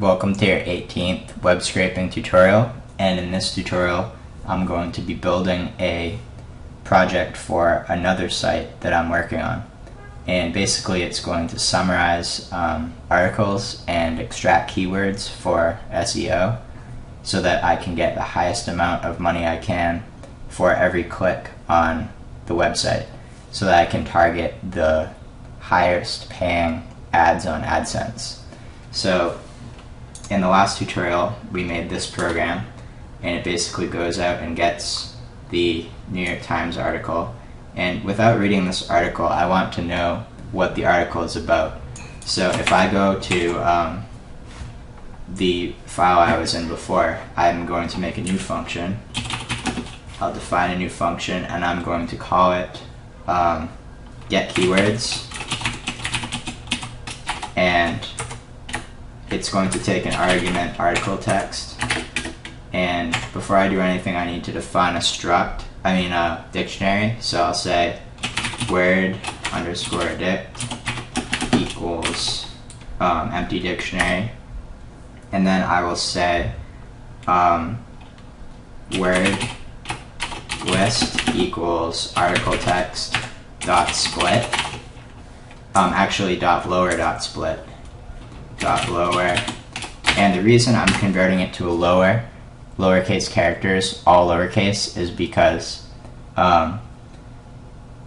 Welcome to your 18th web scraping tutorial, and in this tutorial I'm going to be building a project for another site that I'm working on. And basically it's going to summarize articles and extract keywords for SEO so that I can get the highest amount of money I can for every click on the website, so that I can target the highest paying ads on AdSense. So in the last tutorial we made this program, and it basically goes out and gets the New York Times article, and without reading this article I want to know what the article is about. So if I go to the file I was in before, I'm going to make a new function. I'll define a new function and I'm going to call it get keywords, and it's going to take an argument article text. And before I do anything I need to define a dictionary. So I'll say word underscore dict equals empty dictionary, and then I will say word list equals article text dot split, dot lower dot split dot lower. And the reason I'm converting it to a lowercase characters, all lowercase, is because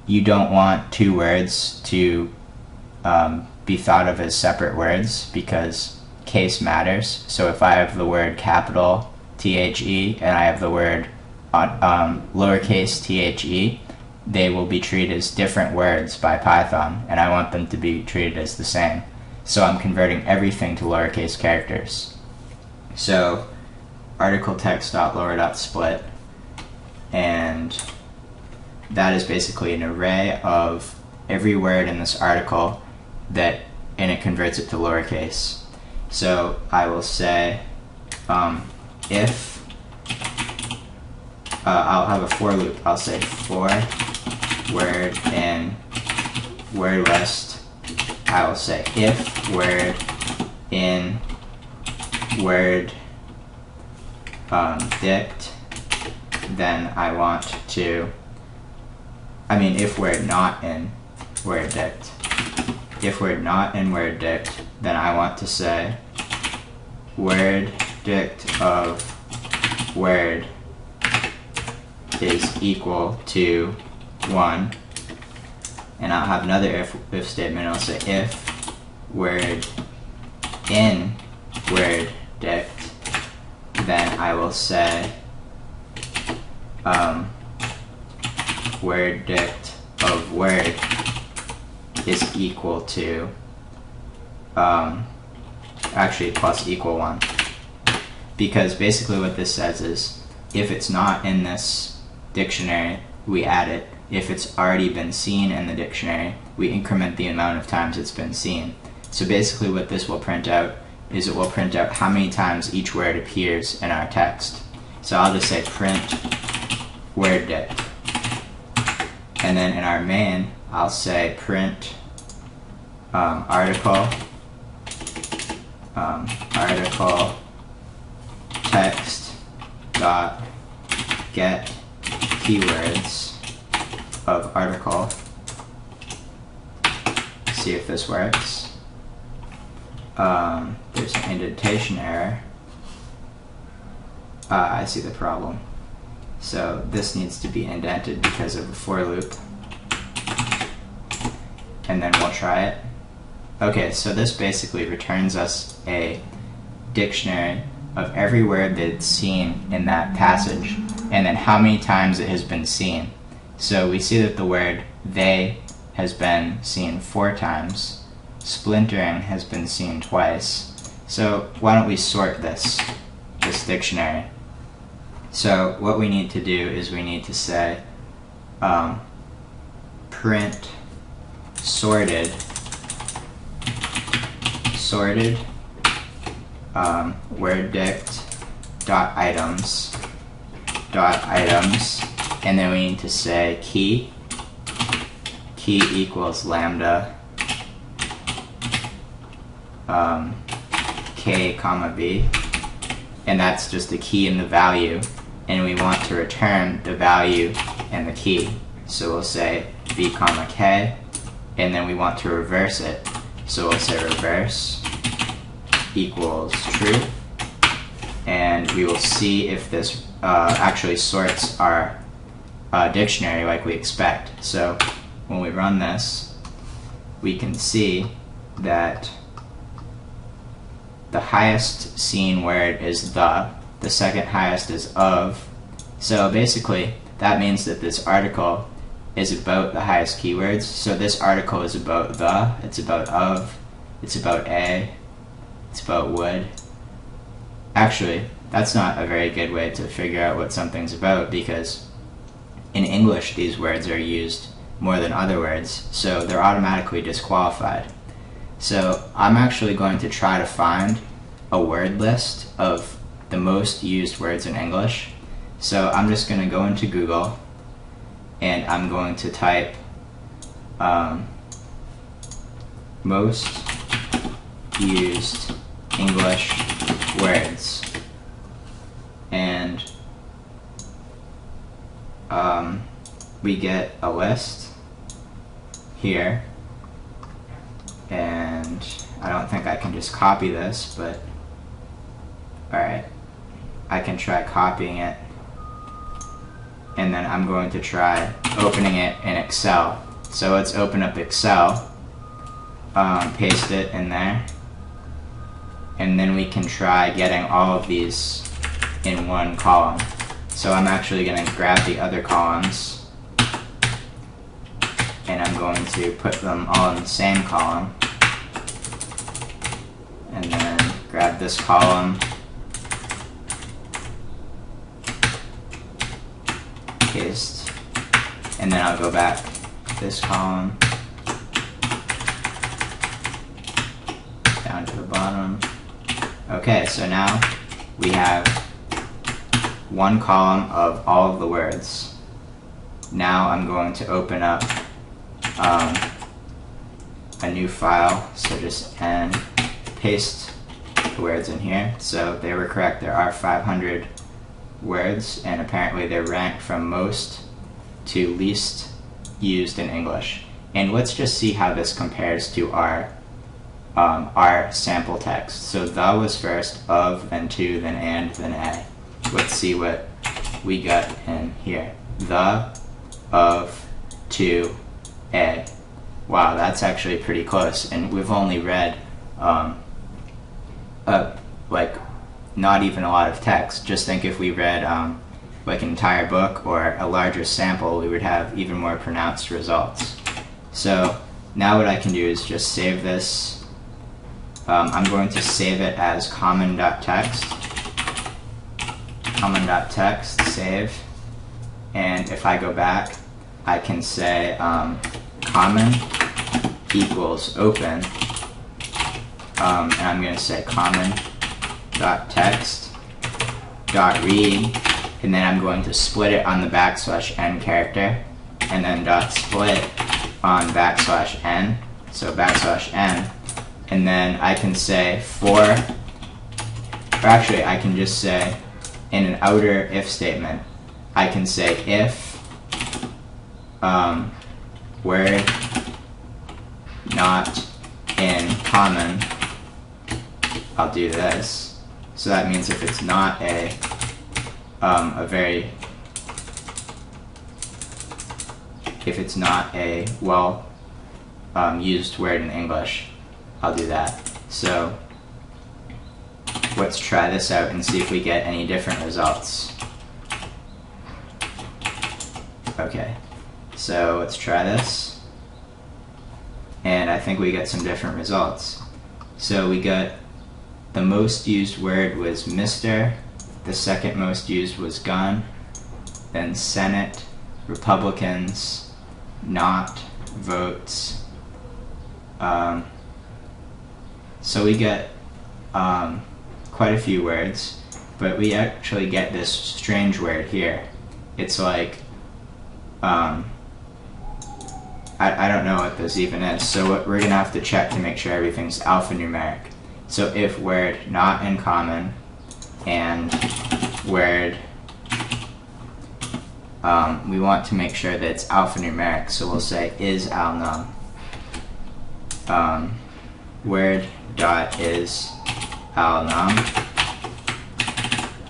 you don't want two words to be thought of as separate words, because case matters. So if I have the word capital THE and I have the word lowercase THE, they will be treated as different words by Python, and I want them to be treated as the same. So I'm converting everything to lowercase characters. So article text dot lower dot split, and that is basically an array of every word in this article and it converts it to lowercase. So I will say if I'll have a for loop. I'll say for word in word list, I will say if word in word dict, then I want to, if word not in word dict. If word not in word dict, then I want to say word dict of word is equal to 1, and I'll have another if statement. I'll say if word in word dict, then I will say word dict of word is equal to plus equal 1, because basically what this says is if it's not in this dictionary, we add it. If it's already been seen in the dictionary, we increment the amount of times it's been seen. So basically what this will print out is it will print out how many times each word appears in our text. So I'll just say print word dict, and then in our main I'll say print article text dot get keywords of article. See if this works. There's an indentation error. I see the problem. So this needs to be indented because of the for loop, and then we'll try it. Okay, so this basically returns us a dictionary of every word that's seen in that passage, and then how many times it has been seen. So we see that the word they has been seen 4 times, splintering has been seen twice. So why don't we sort this dictionary? So what we need to do is we need to say print sorted word dict dot items, and then we need to say key equals lambda k comma b, and that's just the key and the value, and we want to return the value and the key. So we'll say b comma k, and then we want to reverse it. So we'll say reverse equals true, and we will see if this actually sorts our dictionary like we expect. So when we run this, we can see that the highest seen word is the second highest is of. So basically that means that this article is about the highest keywords. So this article is about the, it's about of, it's about a, it's about would. Actually, that's not a very good way to figure out what something's about, because in English these words are used more than other words, so they're automatically disqualified. So I'm actually going to try to find a word list of the most used words in English. So I'm just going to go into Google and I'm going to type most used English words, and we get a list here, and I don't think I can just copy this, but alright, I can try copying it, and then I'm going to try opening it in Excel. So let's open up Excel, paste it in there, and then we can try getting all of these in one column. So I'm actually going to grab the other columns and I'm going to put them all in the same column, and then grab this column, paste, and then I'll go back to this column, down to the bottom. Okay, so now we have one column of all of the words. Now I'm going to open up a new file, so just paste the words in here. So they were correct, there are 500 words, and apparently they're ranked from most to least used in English. And let's just see how this compares to our sample text. So the was first, of, then to, then and, then a. Let's see what we got in here. The, of, to, a. Wow, that's actually pretty close, and we've only read like not even a lot of text. Just think if we read like an entire book or a larger sample, we would have even more pronounced results. So now what I can do is just save this. I'm going to save it as common.txt, save, and if I go back, I can say common equals open, and I'm going to say common.text.read, and then I'm going to split it on the \n character, and then .split on \n, so \n, and then I can say or actually I can just say in an outer if statement, I can say if word not in common, I'll do this. So that means if it's not a well used word in English, I'll do that. So let's try this out and see if we get any different results. Okay, so let's try this, and I think we get some different results. So we got the most used word was Mr., the second most used was gun, then Senate, Republicans, not, votes. So we get quite a few words, but we actually get this strange word here. It's like I don't know what this even is, so we're gonna have to check to make sure everything's alphanumeric. So if word not in common and word, we want to make sure that it's alphanumeric, so we'll say is alnum. Word dot is alnum,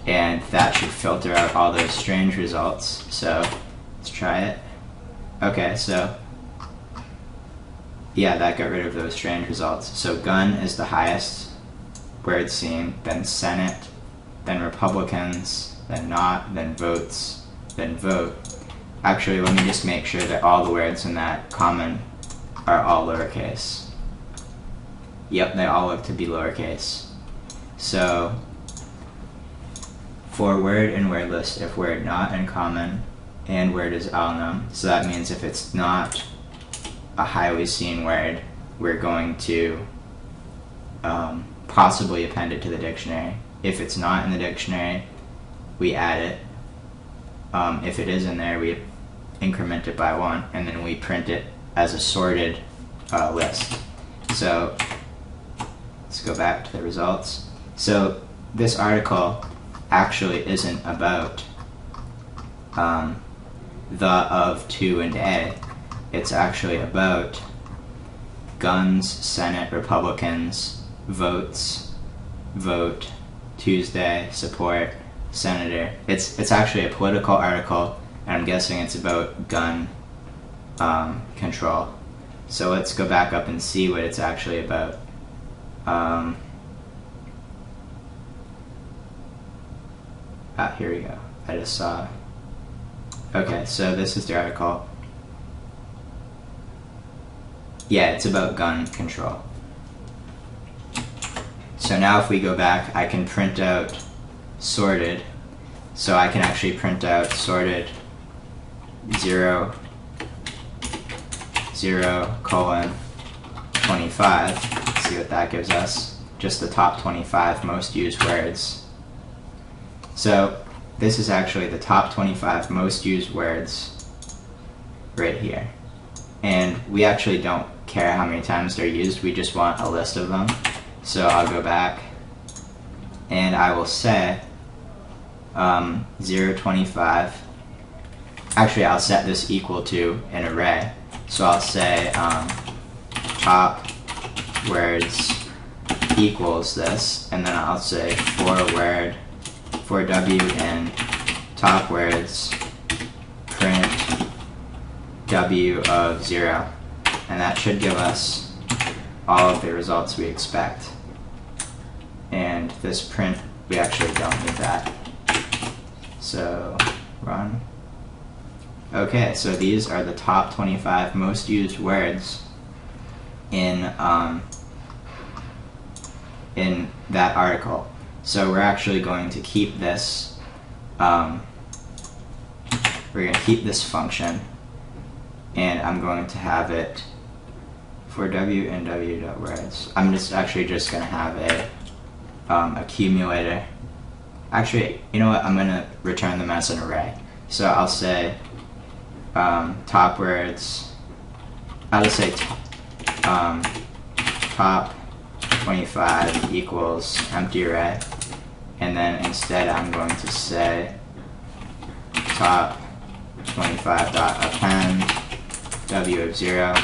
and that should filter out all those strange results. So let's try it. Okay, so yeah, that got rid of those strange results. So gun is the highest word seen, then Senate, then Republicans, then not, then votes, then vote. Actually, let me just make sure that all the words in that common are all lowercase. Yep, they all look to be lowercase. So for word and word list, if word not in common and word is alnum, so that means if it's not a highly seen word, we're going to possibly append it to the dictionary. If it's not in the dictionary, we add it. If it is in there, we increment it by 1, and then we print it as a sorted list. So let's go back to the results. So this article actually isn't about the, of, to, and a. It's actually about guns, Senate, Republicans, votes, vote, Tuesday, support, senator. It's actually a political article, and I'm guessing it's about gun control. So let's go back up and see what it's actually about. Here we go. I just saw. Okay, so this is the article. Yeah, it's about gun control. So now if we go back, I can print out sorted. So I can actually print out sorted 0, 0, colon, 25. Let's see what that gives us. Just the top 25 most used words. So this is actually the top 25 most used words right here. And we actually don't care how many times they're used, we just want a list of them. So I'll go back and I will say 0, 25. Actually, I'll set this equal to an array. So I'll say top words equals this, and then I'll say for W in top words print W of 0, and that should give us all of the results we expect. And this print, we actually don't need that. So run. Okay, so these are the top 25 most used words in that article. So we're actually going to keep this. We're going to keep this function, and I'm going to have it for W and W.words. I'm actually just going to have a accumulator. Actually, you know what? I'm going to return them as an array. So I'll say top words. I'll just say top 25 equals empty array, and then instead I'm going to say top 25 dot append W of 0,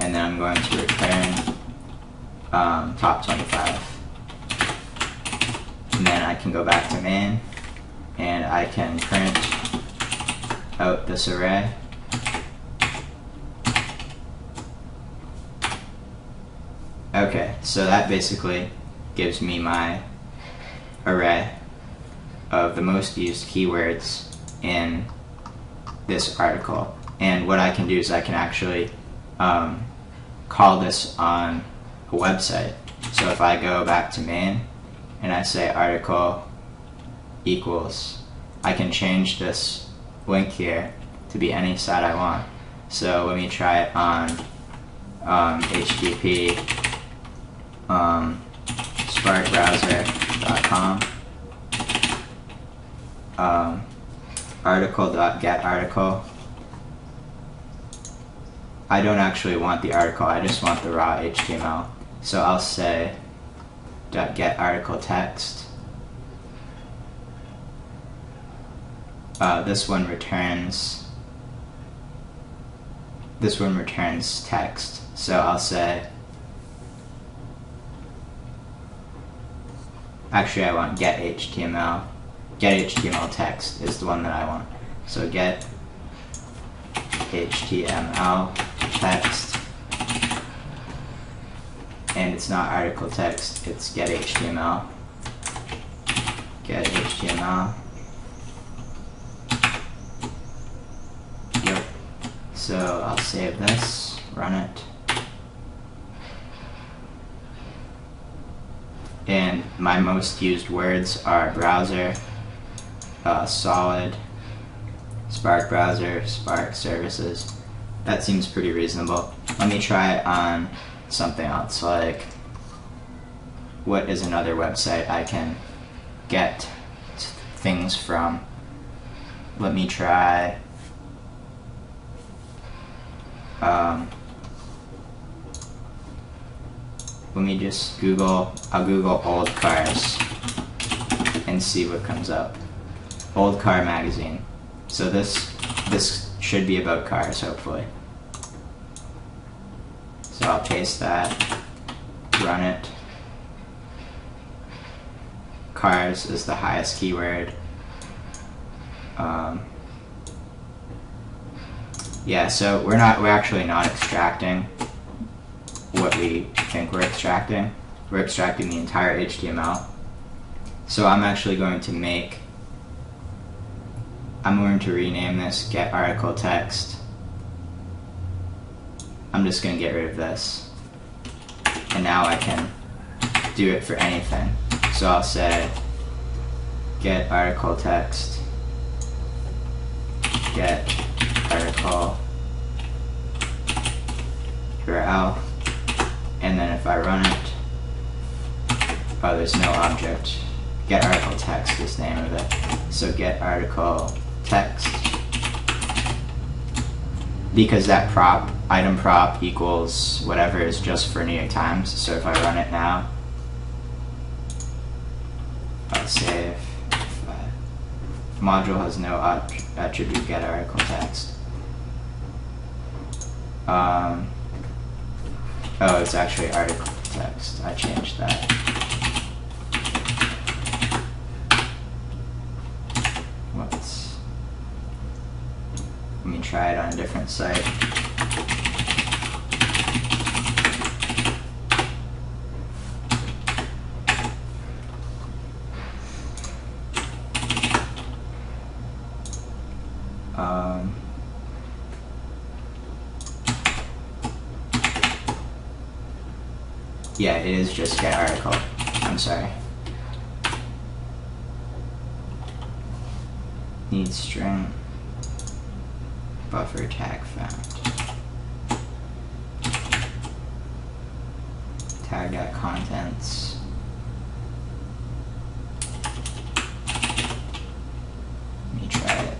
and then I'm going to return top 25. And then I can go back to main, and I can print out this array. Okay, so that basically gives me my array of the most used keywords in this article. And what I can do is I can actually call this on a website. So if I go back to main and I say article equals, I can change this link here to be any site I want. So let me try it on HTTP sparkbrowser.com article.getArticle. I don't actually want the article, I just want the raw HTML. So I'll say .get article text. This one returns text. So I'll say, actually I want get HTML. Get HTML text is the one that I want. So get HTML text, and it's not article text, it's get HTML. Get HTML. Yep. So I'll save this, run it. And my most used words are browser, solid, Spark browser, Spark services. That seems pretty reasonable. Let me try it on something else, like what is another website I can get things from? Let me try let me just I'll Google old cars and see what comes up. Old car magazine. So this should be about cars, hopefully. So I'll paste that, run it. Cars is the highest keyword. Yeah, so we're actually not extracting what we think we're extracting. We're extracting the entire HTML. So I'm actually going to rename this get article text. I'm just going to get rid of this. And now I can do it for anything. So I'll say get article text, get article URL, and then if I run it, oh, there's no object. Get article text is the name of it. So get article text, because that item prop equals whatever is just for New York Times. So if I run it now, I'll save. Module has no attribute get article text. Oh, it's actually article text. I changed that. Let me try it on a different site. Yeah, it is just get article. I'm sorry. Need string. Buffer tag found. Tag.contents. Let me try it.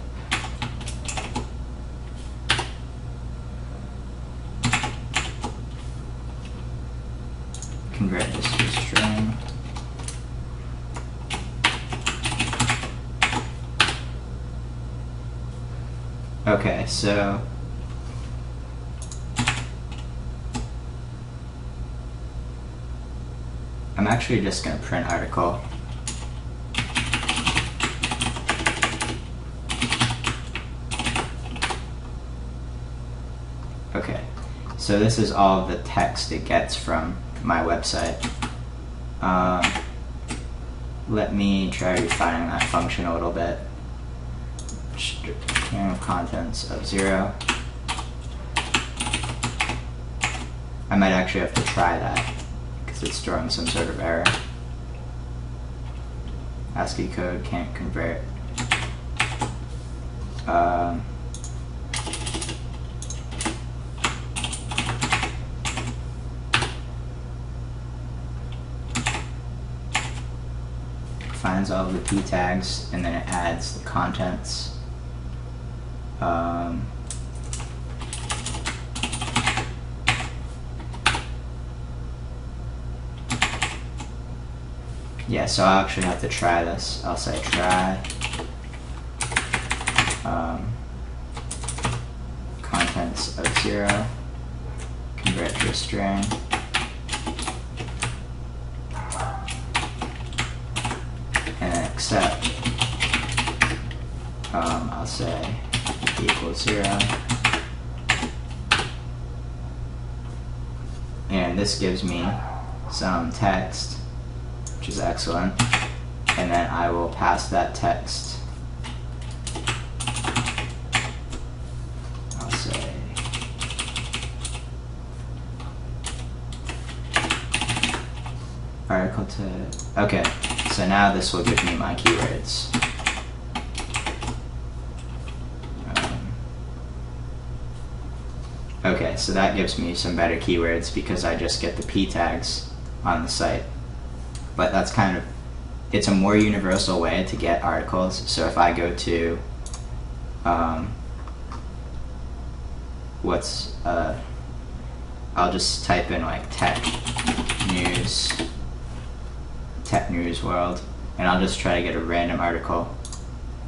Convert this to a string. Okay, so I'm actually just going to print article. Okay, so this is all of the text it gets from my website. Let me try refining that function a little bit. String of contents of 0. I might actually have to try that because it's throwing some sort of error. ASCII code can't convert. Finds all of the p tags and then it adds the contents. Yeah, so I'll actually have to try this. I'll say try contents of 0, convert to a string, and then accept. I'll say equals 0, and this gives me some text, which is excellent, and then I will pass that text. I'll say article to, okay, so now this will give me my keywords. Okay, so that gives me some better keywords because I just get the p tags on the site. But that's kind of, it's a more universal way to get articles. So if I go to, I'll just type in like tech news world, and I'll just try to get a random article.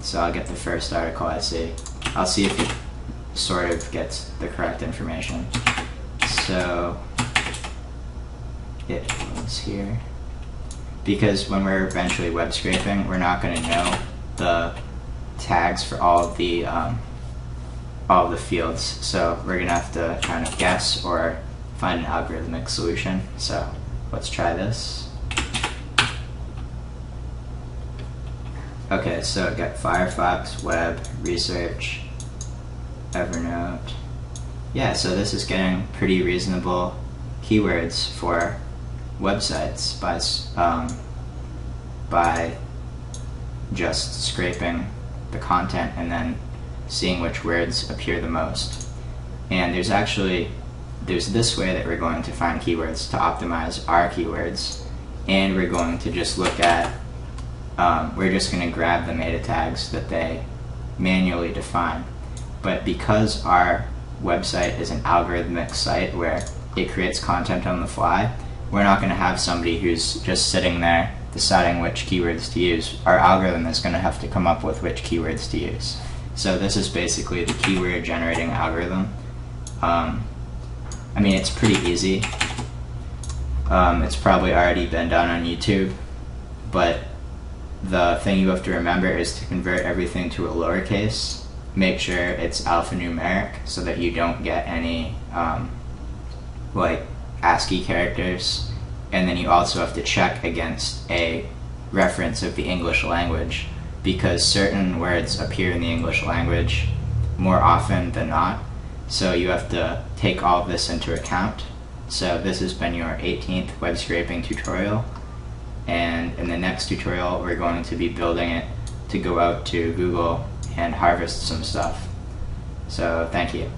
So I'll get the first article I see. I'll see if it sort of gets the correct information. So it was here. Because when we're eventually web scraping, we're not going to know the tags for all of the fields. So we're going to have to kind of guess or find an algorithmic solution. So let's try this. Okay, so I got Firefox, web, research, Evernote. Yeah, so this is getting pretty reasonable keywords for websites by just scraping the content and then seeing which words appear the most. And there's this way that we're going to find keywords to optimize our keywords, and we're going to just look at, we're just going to grab the meta tags that they manually define. But because our website is an algorithmic site where it creates content on the fly, we're not going to have somebody who's just sitting there deciding which keywords to use. Our algorithm is going to have to come up with which keywords to use. So this is basically the keyword generating algorithm. I mean, it's pretty easy. It's probably already been done on YouTube, but the thing you have to remember is to convert everything to a lowercase. Make sure it's alphanumeric so that you don't get any like ASCII characters, and then you also have to check against a reference of the English language, because certain words appear in the English language more often than not, so you have to take all of this into account. So this has been your 18th web scraping tutorial, and in the next tutorial we're going to be building it to go out to Google and harvest some stuff. So thank you.